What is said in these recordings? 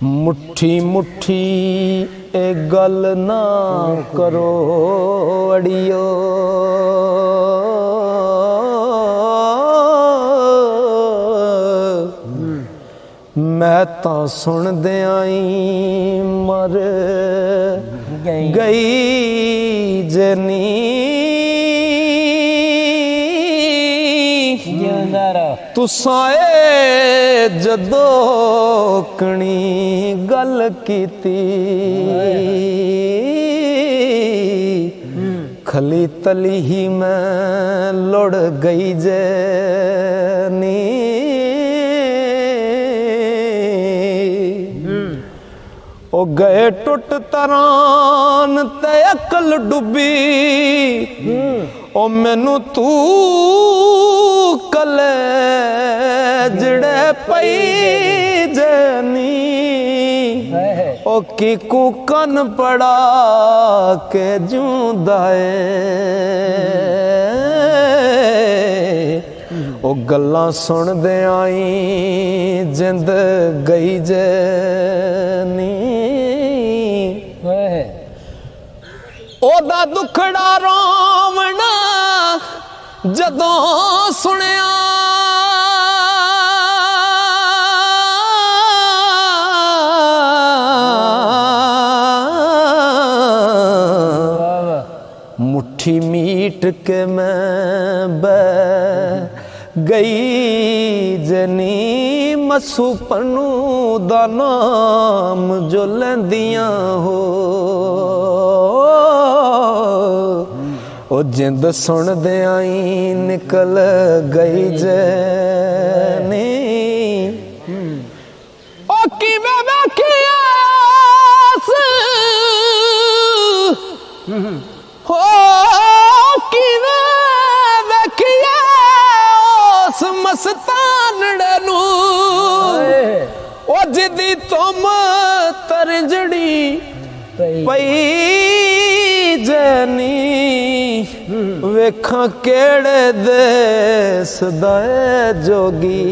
मुट्ठी मुट्ठी एक गल ना करो अड़ियो, मैं तो सुन दे आई मर गई जनी तुसाए जदो कणी गल कीती खली तली ही मैं लुड़ गई जनी। ओ गए टुट तरान ते अकल डुबी, ओ मैनू तू कले जड़े पई जनी, ओ की कूकन पड़ा के जूंदाए, ओ गल्लां सुन दे आई जिंद गई जनी। ओदा दुखड़ा रोवना जदों सुनिया, मुट्ठी मीट के मैं बह गई जनी, मसू पन्नू दा नाम जो लैंदियां हो, ओ जिंद सुन दे आई निकल गई जनी। ओ किवें वेखियास हो किवें वेखियास मस्तानड़े नू, ओ जिदी तुम तरजड़ी पई जनी, वेखां केड़े देस दा जोगी,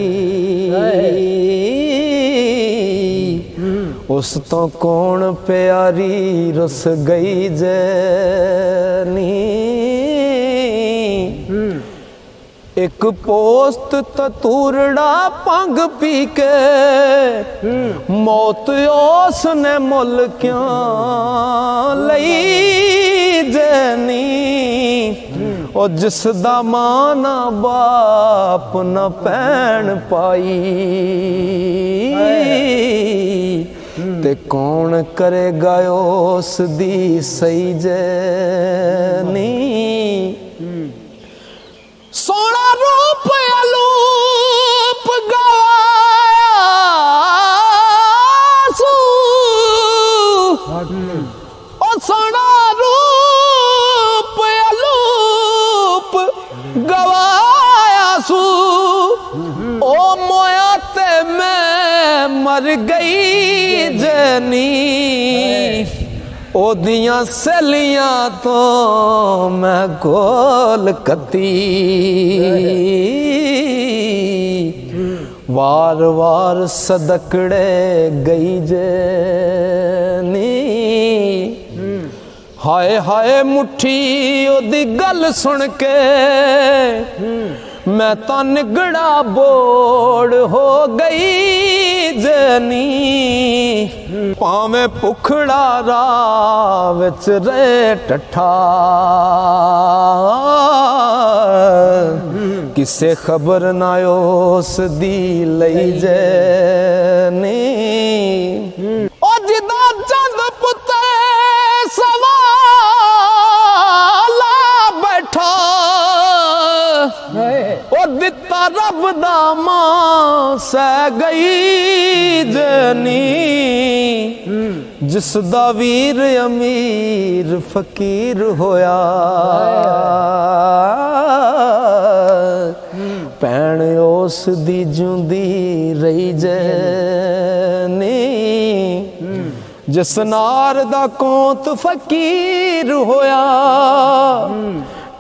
उस तो कौन प्यारी रुस गई जनी। एक पोस्त तूरड़ा पंग पी के मौत उसने मुल क्यों लई जनी, ओ जिसदा मां ना बाप ना भैन पाई, ते कौन करेगा उस दी सही जनी। सोना रूप अलूप गवाया सू, ओ सोना रूप अलूप गवाया सू, ओ मोया ते मैं मर गई जनी, ओदियां सैलियां तो मैं गोल कती, वार वार सदकड़े गई जनी। हाय हाय मुट्ठी ओदी गल सुन के मैं तो निगड़ा बोड़ हो गई जनी, भावें भुखड़ा राह विच रहे टठा, किसे खबर ना उस दी लई जनी। ओ जिदा चंद पुत्ते सवाला बैठा, ओ दिता रब दा मां सह गई जनी, जिस दा वीर अमीर फकीर होया, भैन उस दी जूंदी रही जनी, जिस नार दा कौंत फकीर होया,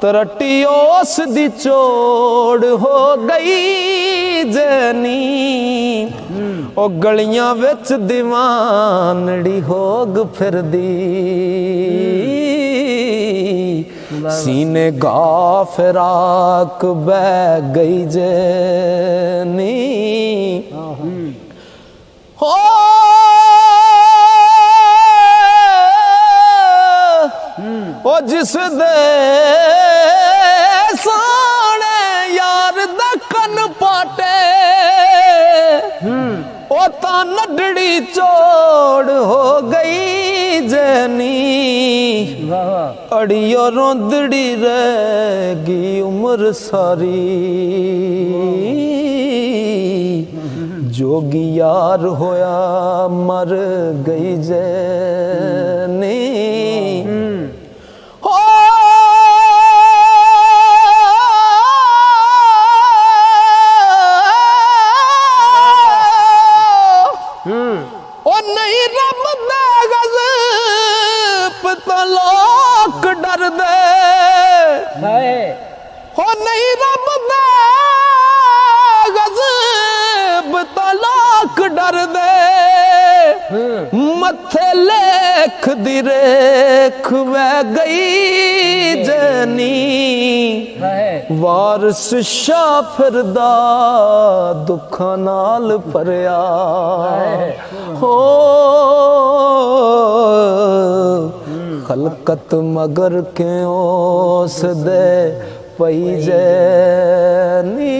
तरटी ओस दी चोड़ हो गई जनी ओ गलियां विच दीवानड़ी होग फिरदी सीने गा फिराक बह गई जनी हो ओ जिस दे सोने यार दखन पाटे ओ ता नडड़ी चोड़ हो गई जनी अड़ियो रोंदड़ी रहेगी उम्र सारी जोगी यार होया मर गई जनी लोक डर दे हो नहीं रब दे गज़ब तो लोक डर दे मथे लेख दी रेख वह गई जनी वारस शाह फिरदा दुखां नाल भरिया हो खलकत मगर क्यों सदे पई जैनी